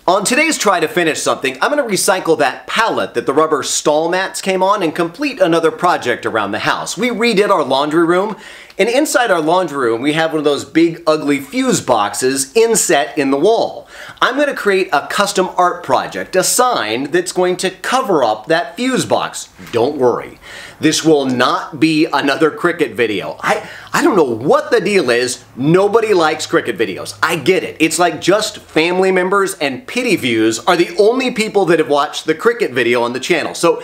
On today's Try to Finish Something, I'm going to recycle that pallet that the rubber stall mats came on and complete another project around the house. We redid our laundry room, and inside our laundry room we have one of those big ugly fuse boxes inset in the wall. I'm going to create a custom art project, a sign that's going to cover up that fuse box. Don't worry, this will not be another Cricut video. I don't know what the deal is. Nobody likes Cricut videos. I get it. It's like just family members and pity views are the only people that have watched the Cricut video on the channel. So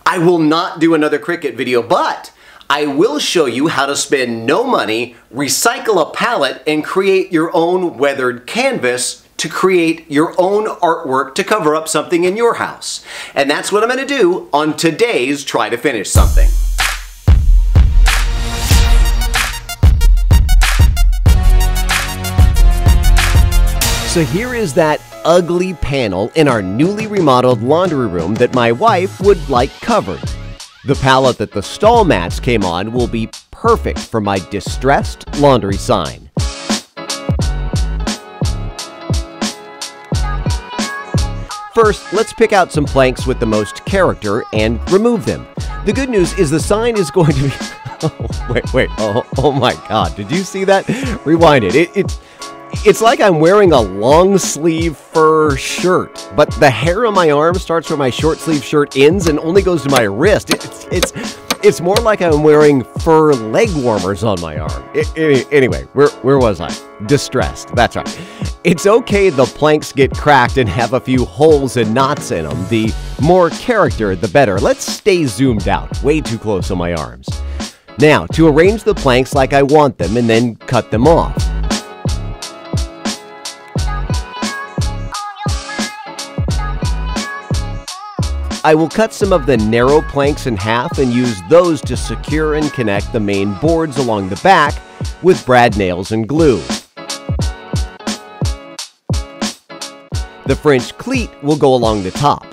I will not do another Cricut video, but I will show you how to spend no money, recycle a pallet, and create your own weathered canvas to create your own artwork to cover up something in your house. And that's what I'm going to do on today's Try to Finish Something. So here is that ugly panel in our newly remodeled laundry room that my wife would like covered. The pallet that the stall mats came on will be perfect for my distressed laundry sign. First, let's pick out some planks with the most character and remove them. The good news is the sign is going to be... Oh my God, did you see that? Rewind it. It's like I'm wearing a long sleeve fur shirt, but the hair on my arm starts where my short sleeve shirt ends and only goes to my wrist. It's more like I'm wearing fur leg warmers on my arm. Anyway, where was I? Distressed. That's right. It's okay the planks get cracked and have a few holes and knots in them. The more character, the better. Let's stay zoomed out. Way too close on my arms. Now, to arrange the planks like I want them and then cut them off. I will cut some of the narrow planks in half and use those to secure and connect the main boards along the back with brad nails and glue. The French cleat will go along the top.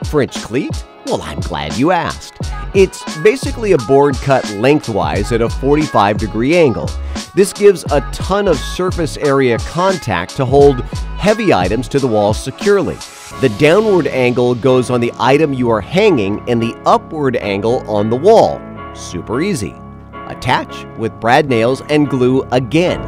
French cleat? Well, I'm glad you asked. It's basically a board cut lengthwise at a 45-degree angle. This gives a ton of surface area contact to hold heavy items to the wall securely. The downward angle goes on the item you are hanging and the upward angle on the wall. Super easy. Attach with brad nails and glue again.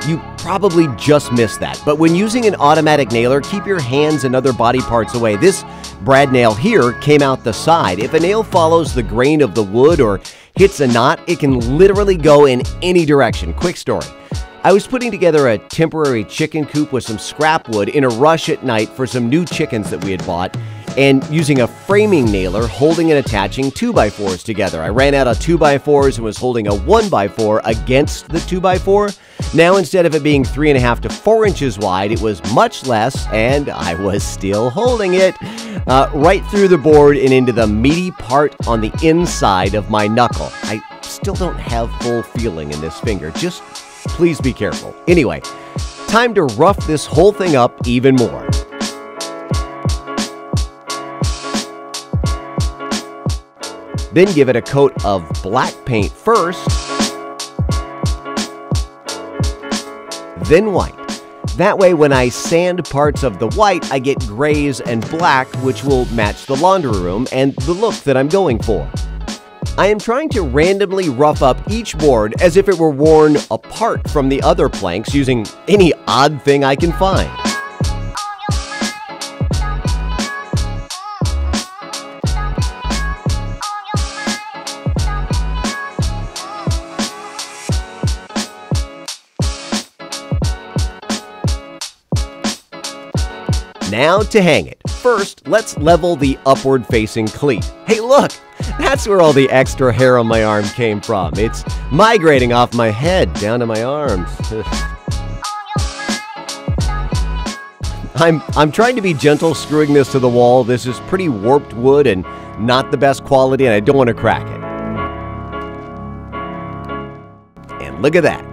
You probably just missed that, but when using an automatic nailer, keep your hands and other body parts away. This brad nail here came out the side. If a nail follows the grain of the wood or hits a knot, it can literally go in any direction. Quick story. I was putting together a temporary chicken coop with some scrap wood in a rush at night for some new chickens that we had bought, and using a framing nailer holding and attaching 2x4s together. I ran out of 2x4s and was holding a 1x4 against the 2x4. Now, instead of it being 3.5 to 4 inches wide, it was much less, and I was still holding it right through the board and into the meaty part on the inside of my knuckle. I still don't have full feeling in this finger. Just please be careful. Anyway, time to rough this whole thing up even more. Then give it a coat of black paint first, then white. That way when I sand parts of the white, I get grays and black, which will match the laundry room and the look that I'm going for. I am trying to randomly rough up each board as if it were worn apart from the other planks using any odd thing I can find. Now to hang it. First, let's level the upward-facing cleat. Hey look! That's where all the extra hair on my arm came from. It's migrating off my head down to my arms. I'm trying to be gentle screwing this to the wall. This is pretty warped wood and not the best quality, and I don't want to crack it. And look at that.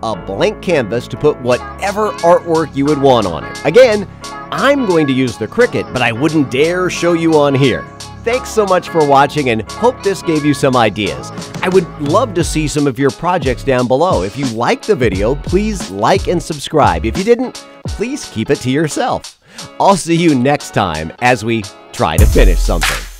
A blank canvas to put whatever artwork you would want on it. Again, I'm going to use the Cricut, but I wouldn't dare show you on here. Thanks so much for watching and hope this gave you some ideas. I would love to see some of your projects down below. If you liked the video, please like and subscribe. If you didn't, please keep it to yourself. I'll see you next time as we try to finish something.